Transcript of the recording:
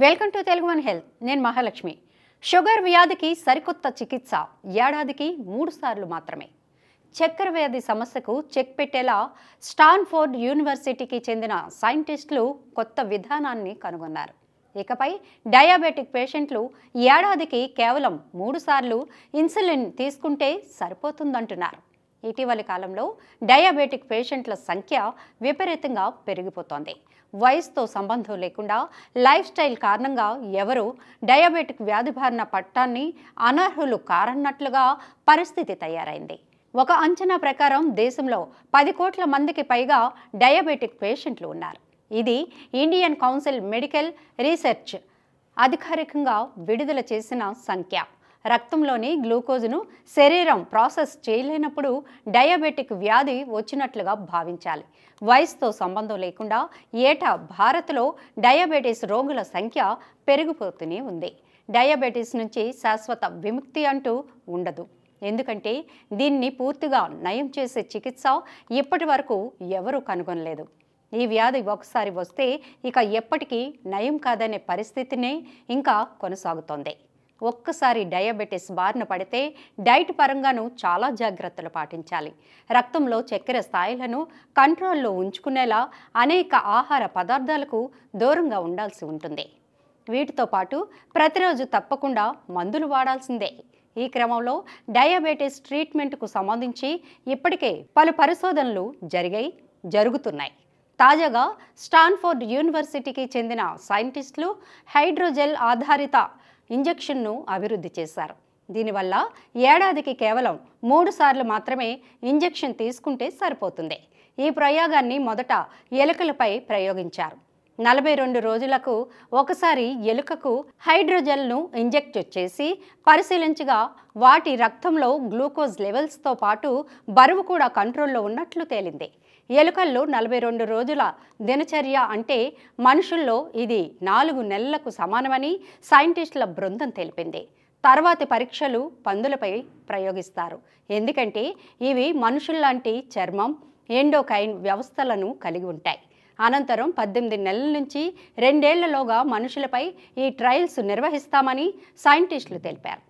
Welcome to Telugu one health. నేను Mahalakshmi. Sugar వ్యాధికి సరికొత్త చికిత్స ఏడాదికి 3 సార్లు మాత్రమే. చక్కెర వ్యాధి సమస్యకు చెక్ పెట్టేలా స్టాన్ఫోర్డ్ యూనివర్సిటీకి చెందిన సైంటిస్టులు కొత్త విధానాన్ని కనుగొన్నారు. ఇకపై డయాబెటిక్ పేషెంట్లు ఏడాదికి కేవలం 3 సార్లు ఇన్సులిన్ తీసుకుంటే సరిపోతుందంటున్నారు. ఇటీవలి కాలంలో డయాబెటిక్ పేషెంట్ల సంఖ్య విపరీతంగా పెరిగిపోతోంది. వయసుతో సంబంధం లేకుండా లైఫ్ స్టైల్ కారణంగా ఎవరు డయాబెటిక్ వ్యాధి బారిన పట్టాన్ని అనర్హులు కారన్నట్లుగా పరిస్థితి తయారైంది. ఒక అంచనా ప్రకారం దేశంలో 10 కోట్ల మందికి పైగా డయాబెటిక్ పేషెంట్లు ఉన్నారు. ఇది ఇండియన్ కౌన్సిల్ మెడికల్ రీసెర్చ్ అధికారికంగా విడుదల చేసిన సంఖ్య. రక్తంలోని గ్లూకోజ్ను శరీరం ప్రాసెస్ చేయలేనప్పుడు డయాబెటిక్ వ్యాధి వచ్చినట్లుగా భావించాలి. వయసుతో సంబంధం లేకుండా ఏటా భారత్లో డయాబెటీస్ రోగుల సంఖ్య పెరిగిపోతూనే ఉంది. డయాబెటీస్ నుంచి శాశ్వత విముక్తి అంటూ ఉండదు. ఎందుకంటే దీన్ని పూర్తిగా నయం చేసే చికిత్స ఇప్పటి వరకు ఎవరూ కనుగొనలేదు. ఈ వ్యాధి ఒకసారి వస్తే ఇక ఎప్పటికీ నయం కాదనే పరిస్థితినే ఇంకా కొనసాగుతోంది. ఒక్కసారి డయాబెటీస్ బారిన పడితే డైట్ పరంగాను చాలా జాగ్రత్తలు పాటించాలి. రక్తంలో చక్కెర స్థాయిలను కంట్రోల్లో ఉంచుకునేలా అనేక ఆహార పదార్థాలకు దూరంగా ఉండాల్సి ఉంటుంది. వీటితో పాటు ప్రతిరోజు తప్పకుండా మందులు వాడాల్సిందే. ఈ క్రమంలో డయాబెటీస్ ట్రీట్మెంట్కు సంబంధించి ఇప్పటికే పలు పరిశోధనలు జరుగుతున్నాయి. తాజాగా స్టాన్ఫోర్డ్ యూనివర్సిటీకి చెందిన సైంటిస్టులు హైడ్రోజెల్ ఆధారిత ఇంజెక్షన్ను అభివృద్ధి చేశారు. దీనివల్ల ఏడాదికి కేవలం 3 సార్లు మాత్రమే ఇంజెక్షన్ తీసుకుంటే సరిపోతుంది. ఈ ప్రయోగాన్ని మొదట ఎలుకలపై ప్రయోగించారు. 42 రోజులకు ఒకసారి ఎలుకకు హైడ్రోజెల్ను ఇంజెక్ట్ చేసి పరిశీలించగా వాటి రక్తంలో గ్లూకోజ్ లెవెల్స్తో పాటు బరువు కూడా కంట్రోల్లో ఉన్నట్లు తేలింది. ఎలుకల్లో 42 రోజుల దినచర్య అంటే మనుషుల్లో ఇది 4 నెలలకు సమానమని సైంటిస్టుల బృందం తెలిపింది. తర్వాతి పరీక్షలు పందులపై ప్రయోగిస్తారు. ఎందుకంటే ఇవి మనుషుల్లాంటి చర్మం, ఎండోకైన్ వ్యవస్థలను కలిగి ఉంటాయి. అనంతరం 18 నెలల నుంచి 2 ఏళ్లలోగా మనుషులపై ఈ ట్రయల్స్ నిర్వహిస్తామని సైంటిస్టులు తెలిపారు.